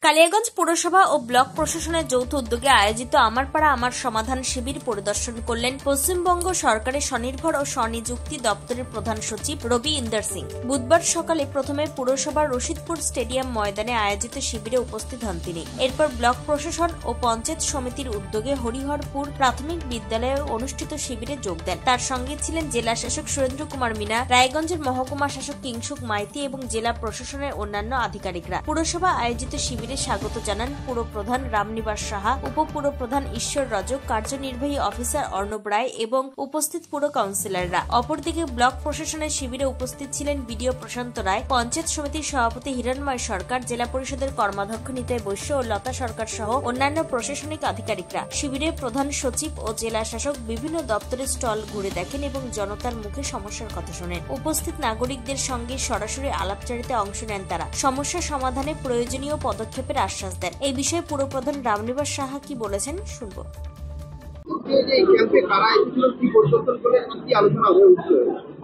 কালিয়াগঞ্জ পুরসভা ও ব্লক প্রশাসনের যৌথ উদ্যোগে আয়োজিত আমার পাড়া আমার সমাধান শিবির পরিদর্শন করলেন পশ্চিমবঙ্গ সরকারের স্বনির্ভর ও স্বনিযুক্তি দপ্তরের প্রধান সচিব রবি ইন্দর সিং। বুধবার সকালে প্রথমে পুরসভার রশিদপুর স্টেডিয়াম ময়দানে আয়োজিত শিবিরে উপস্থিত হন তিনি। এরপর ব্লক প্রশাসন ও পঞ্চায়েত সমিতির উদ্যোগে হরিহরপুর প্রাথমিক বিদ্যালয়ে অনুষ্ঠিত শিবিরে যোগ দেন। তার সঙ্গে ছিলেন জেলা শাসক সুরেন্দ্র কুমার মিনা, রায়গঞ্জের মহকুমা শাসক কিংসুক মাইতি এবং জেলা প্রশাসনের অন্যান্য আধিকারিকরা। পুরসভা আয়োজিত শিবিরে স্বাগত জানান পুরপ্রধান রামনিবাস সাহা, উপপুরপ্রধান ঈশ্বর রজক, কার্যনির্বাহী অফিসার অর্ণব রায় এবং উপস্থিত পুর কাউন্সিলররা। অপরদিকে ব্লক প্রশাসনের শিবিরে উপস্থিত ছিলেন বিডিও প্রশান্ত রায়, পঞ্চায়েত সমিতির সভাপতি হিরণময় সরকার, জেলা পরিষদের কর্মাধ্যক্ষ নিতাই বৈশ্য ও লতা সরকার সহ অন্যান্য প্রশাসনিক আধিকারিকরা। শিবিরে প্রধান সচিব ও জেলা শাসক বিভিন্ন দপ্তরের স্টল ঘুরে দেখেন এবং জনতার মুখে সমস্যার কথা শোনেন। উপস্থিত নাগরিকদের সঙ্গে সরাসরি আলাপচারিতায় অংশ নেন তারা। সমস্যা সমাধানে প্রয়োজনীয় পদক্ষেপের আশ্বাস দেন। এই বিষয়ে পুরপ্রধান রামনিবাস সাহা কি বলেছেন শুনবো।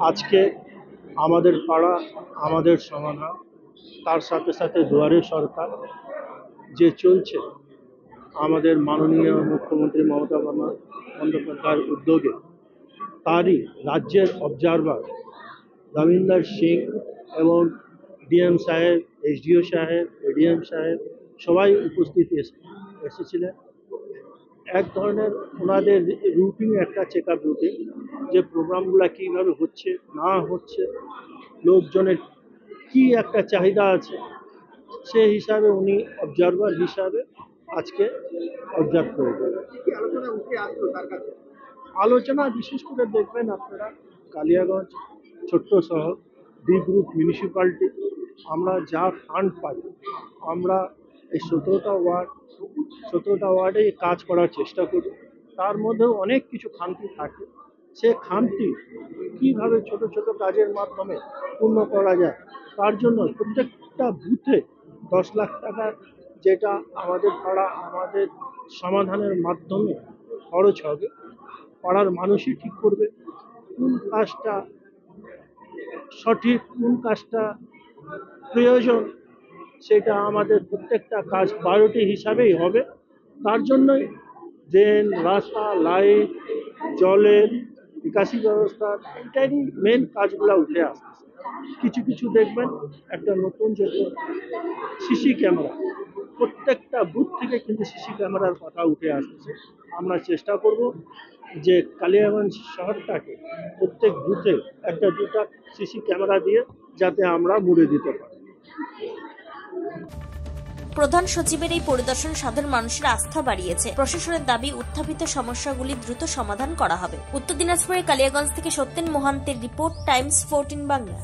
আজকে আমাদের পাড়া আমাদের সমাধান, তার সাথে সাথে দুয়ারে সরকার যে চলছে আমাদের মাননীয় মুখ্যমন্ত্রী মমতা বন্দ্যোপাধ্যায়ের উদ্যোগে, তারই রাজ্যের অবজারভার রবীন্দর সিং এবং ডিএম সাহেব, এসডিও সাহেব, এডিএম সাহেব সবাই উপস্থিত এসেছিলেন। এক ধরনের ওনাদের রুটিন, একটা চেক আপ রুটিন, যে প্রোগ্রামগুলো কীভাবে হচ্ছে না হচ্ছে, লোকজনের কি একটা চাহিদা আছে, সে হিসাবে উনি অবজারভার হিসাবে আজকে অবজার্ভ করে। আলোচনা বিশেষ করে দেখবেন আপনারা কালিয়াগঞ্জ ছোট্ট শহর, ডি গ্রুপ মিউনিসিপ্যালিটি, আমরা যা ফান্ড পাই আমরা এই 17টা ওয়ার্ডে কাজ করার চেষ্টা করি। তার মধ্যেও অনেক কিছু খামতি থাকে, সে খামতি কীভাবে ছোট ছোট কাজের মাধ্যমে পূর্ণ করা যায়, তার জন্য প্রত্যেকটা বুথে 10 লাখ টাকা যেটা আমাদের পাড়া আমাদের সমাধানের মাধ্যমে খরচ হবে, পাড়ার মানুষই ঠিক করবে কোন কাজটা সঠিক, কোন কাজটা প্রয়োজন। সেটা আমাদের প্রত্যেকটা কাজ প্রায়োরিটি হিসাবেই হবে। তার জন্যই ড্রেন, রাস্তা, লাইট, জলের নিকাশি ব্যবস্থা এটারই মেন কাজগুলো উঠে আসতেছে। কিছু কিছু দেখবেন একটা নতুন যে সিসি ক্যামেরা, প্রত্যেকটা বুথ থেকে কিন্তু সিসি ক্যামেরার কথা উঠে আসতেছে। আমরা চেষ্টা করব যে কালিয়াগঞ্জ শহরটাকে প্রত্যেক বুথে 1-2টা সিসি ক্যামেরা দিয়ে যাতে আমরা মুড়ে দিতে পারি। প্রধান সচিবের এই পরিদর্শন সাধারণ মানুষের আস্থা বাড়িয়েছে। প্রশাসনের দাবি উত্থাপিত সমস্যাগুলি দ্রুত সমাধান করা হবে। উত্তর দিনাজপুরের কালিয়াগঞ্জ থেকে সত্যেন মোহান্তের রিপোর্ট, টাইমস 14 বাংলা।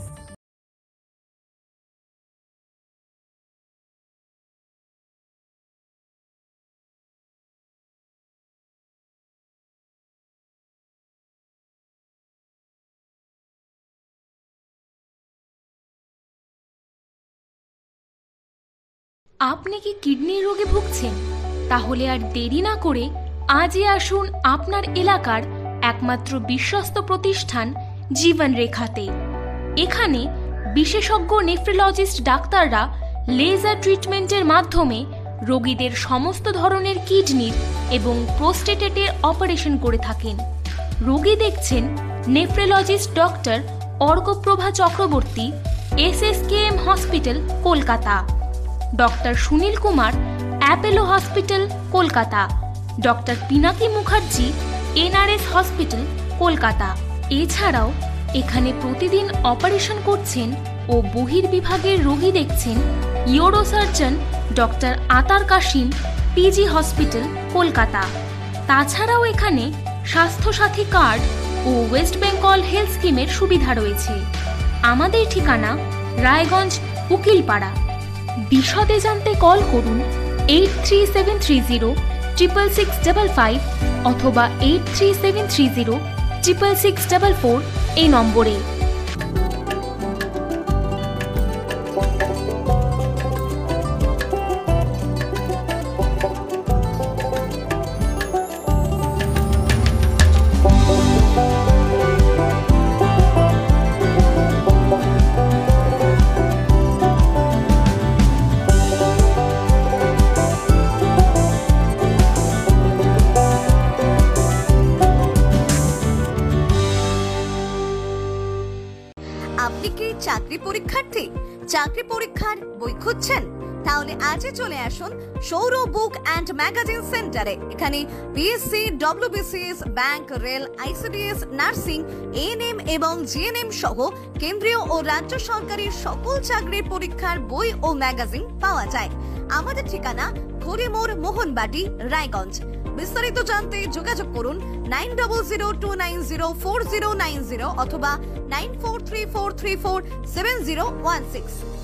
আপনি কি কিডনির রোগে ভুগছেন? তাহলে আর দেরি না করে আজই আসুন আপনার এলাকার একমাত্র বিশ্বস্ত প্রতিষ্ঠান জীবন রেখাতে। এখানে বিশেষজ্ঞ নেফ্রোলজিস্ট ডাক্তাররা লেজার ট্রিটমেন্টের মাধ্যমে রোগীদের সমস্ত ধরনের কিডনির এবং প্রোস্টেটের অপারেশন করে থাকেন। রোগী দেখছেন nephrologist doctor Arkaprabha Chakraborty, SSKM hospital, Kolkata. Doctor Sunil Kumar, Apollo hospital, Kolkata. Doctor Pinaki Mukherjee, NRS hospital, Kolkata. এছাড়াও এখানে প্রতিদিন অপারেশন করছেন ও বহির্বিভাগের রোগী দেখছেন ইউরোসার্জন ডক্টর আতার কাশিম, PG হসপিটাল, কলকাতা। তাছাড়াও এখানে স্বাস্থ্যসাথী কার্ড ও ওয়েস্ট বেঙ্গল হেলথ স্কিমের সুবিধা রয়েছে। আমাদের ঠিকানা রায়গঞ্জ, উকিলপাড়া। বিশদে জানতে কল করুন 8373066655 অথবা 8373066644 এই নম্বরে। আপনি কি চাকরি পরীক্ষার্থী? চাকরি পরীক্ষার বই খুঁজছেন? তাহলে আজই চলে আসুন সৌর বুক অ্যান্ড ম্যাগাজিন সেন্টারে। এখানে PSC, WBCS, bank, rail, ICDS, nursing, ANM এবং জিএনএম সহ কেন্দ্রীয় ও রাজ্য সরকারের সকল চাকরির পরীক্ষার বই ও ম্যাগাজিন পাওয়া যায়। আমাদের ঠিকানা খড়িমোড়, মোহনবাটি, রায়গঞ্জ। বিস্তারিত জানতে যোগাযোগ করুন 9002904090 অথবা 9434347016।